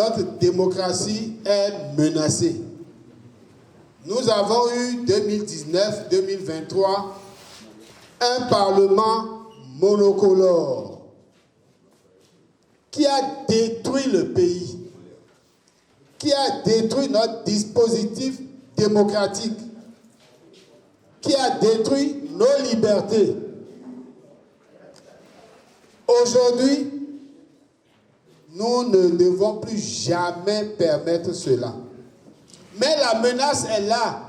notre démocratie est menacée. Nous avons eu 2019-2023 un parlement monocolore qui a détruit le pays, qui a détruit notre dispositif démocratique, qui a détruit nos libertés. Aujourd'hui, nous ne devons plus jamais permettre cela. Mais la menace est là.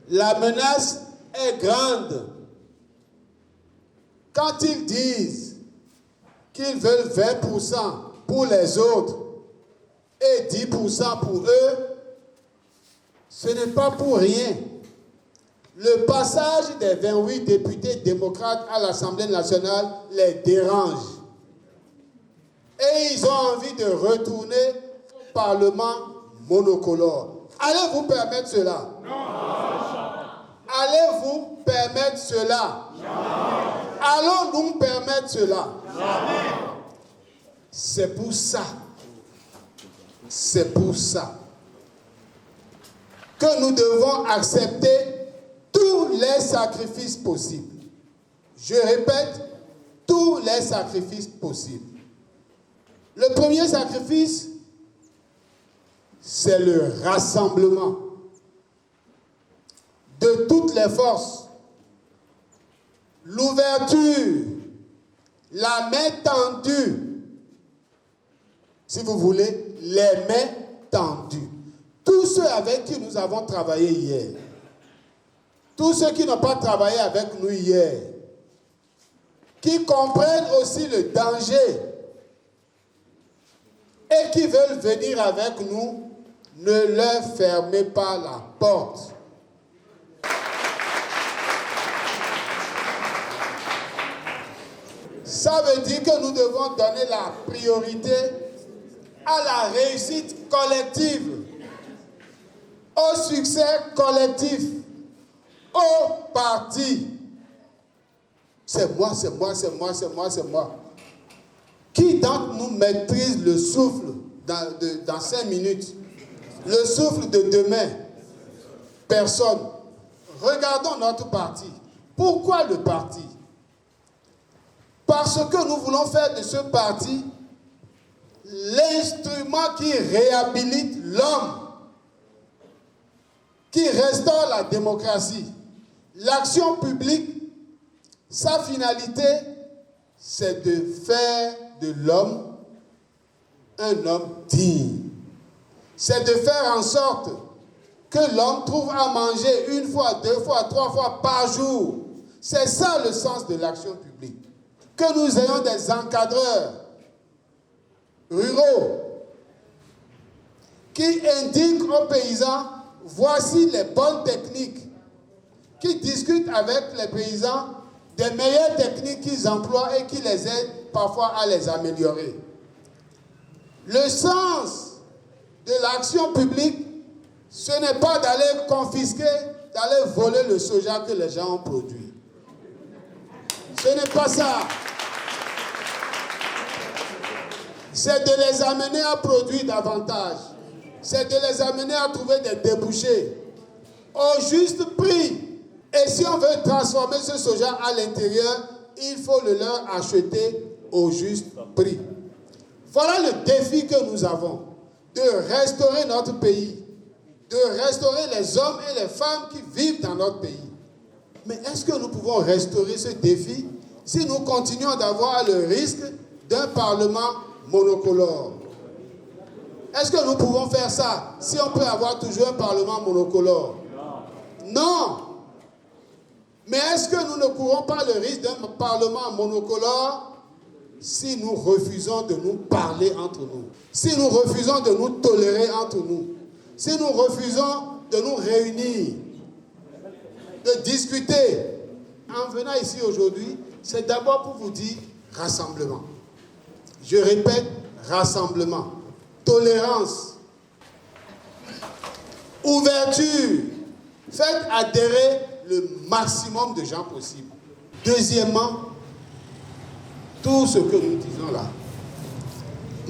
La menace est grande. Quand ils disent qu'ils veulent 20% pour les autres et 10% pour eux, ce n'est pas pour rien. Le passage des 28 députés démocrates à l'Assemblée nationale les dérange. Et ils ont envie de retourner au Parlement monocolore. Allez-vous permettre cela? Non. Allez-vous permettre cela? Non. Allons-nous permettre cela? Jamais. C'est pour ça que nous devons accepter tous les sacrifices possibles. Je répète, tous les sacrifices possibles. Le premier sacrifice, c'est le rassemblement de toutes les forces, l'ouverture, la main tendue, si vous voulez, les mains tendues. Tous ceux avec qui nous avons travaillé hier, tous ceux qui n'ont pas travaillé avec nous hier, qui comprennent aussi le danger et qui veulent venir avec nous, ne leur fermez pas la porte. Ça veut dire que nous devons donner la priorité à la réussite collective, au succès collectif, au parti. C'est moi, c'est moi, c'est moi, c'est moi, c'est moi. Qui d'entre nous maîtrise le souffle dans 5 minutes? Le souffle de demain? Personne. Regardons notre parti. Pourquoi le parti? Parce que nous voulons faire de ce parti l'instrument qui réhabilite l'homme, qui restaure la démocratie. L'action publique, sa finalité, c'est de faire de l'homme un homme digne. C'est de faire en sorte que l'homme trouve à manger 1 fois, 2 fois, 3 fois par jour. C'est ça le sens de l'action publique. Que nous ayons des encadreurs ruraux qui indiquent aux paysans, voici les bonnes techniques, qui discutent avec les paysans des meilleures techniques qu'ils emploient et qui les aident parfois à les améliorer. Le sens de l'action publique, ce n'est pas d'aller confisquer, d'aller voler le soja que les gens ont produit. Ce n'est pas ça. C'est de les amener à produire davantage. C'est de les amener à trouver des débouchés au juste prix. Et si on veut transformer ce soja à l'intérieur, il faut le leur acheter au juste prix. Voilà le défi que nous avons, de restaurer notre pays, de restaurer les hommes et les femmes qui vivent dans notre pays. Mais est-ce que nous pouvons restaurer ce défi si nous continuons d'avoir le risque d'un parlement monocolore? Est-ce que nous pouvons faire ça si on peut avoir toujours un parlement monocolore? Non. Mais est-ce que nous ne courons pas le risque d'un parlement monocolore si nous refusons de nous parler entre nous, si nous refusons de nous tolérer entre nous, si nous refusons de nous réunir, de discuter? En venant ici aujourd'hui, c'est d'abord pour vous dire rassemblement. Je répète, rassemblement, tolérance, ouverture. Faites adhérer le maximum de gens possible. Deuxièmement, tout ce que nous disons là,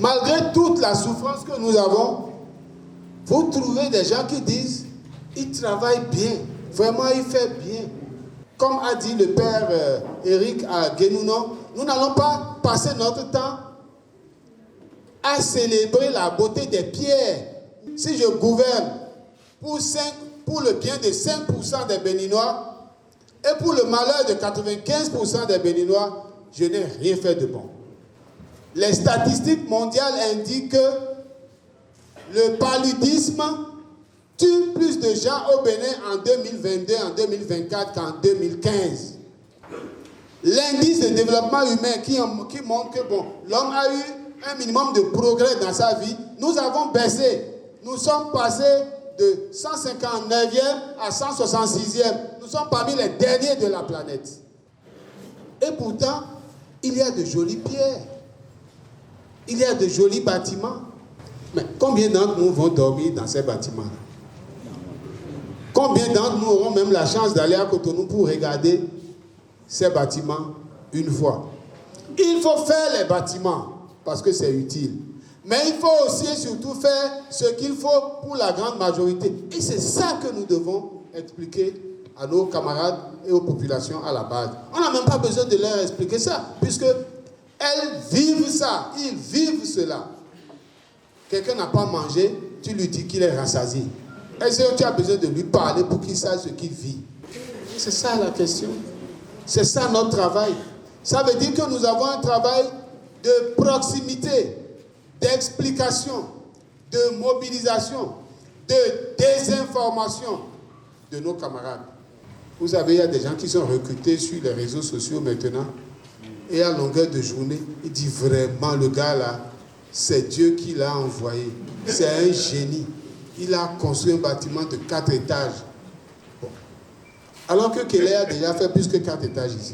Malgré toute la souffrance que nous avons, vous trouvez des gens qui disent, il travaille bien, vraiment il fait bien. Comme a dit le père Eric à Guénounon, nous n'allons pas passer notre temps à célébrer la beauté des pierres. Si je gouverne pour le bien de 5% des Béninois et pour le malheur de 95% des Béninois, je n'ai rien fait de bon. Les statistiques mondiales indiquent que le paludisme tue plus de gens au Bénin en 2022, en 2024 qu'en 2015. L'indice de développement humain qui montre que l'homme a eu un minimum de progrès dans sa vie, nous avons baissé. Nous sommes passés de 159e à 166e. Nous sommes parmi les derniers de la planète. Et pourtant, il y a de jolies pierres. Il y a de jolis bâtiments. Mais combien d'entre nous vont dormir dans ces bâtiments-là? Combien d'entre nous auront même la chance d'aller à Cotonou pour regarder ces bâtiments une fois? Il faut faire les bâtiments parce que c'est utile. Mais il faut aussi et surtout faire ce qu'il faut pour la grande majorité. Et c'est ça que nous devons expliquer à nos camarades et aux populations à la base. On n'a même pas besoin de leur expliquer ça, puisque elles vivent ça, ils vivent cela. Quelqu'un n'a pas mangé, tu lui dis qu'il est rassasié. Est-ce que tu as besoin de lui parler pour qu'il sache ce qu'il vit? C'est ça la question. C'est ça notre travail. Ça veut dire que nous avons un travail de proximité, d'explication, de mobilisation, de désinformation de nos camarades. Vous savez, il y a des gens qui sont recrutés sur les réseaux sociaux maintenant et à longueur de journée, ils disent vraiment, le gars là, c'est Dieu qui l'a envoyé. C'est un génie. Il a construit un bâtiment de 4 étages. Bon. Alors que Kelly a déjà fait plus que 4 étages ici.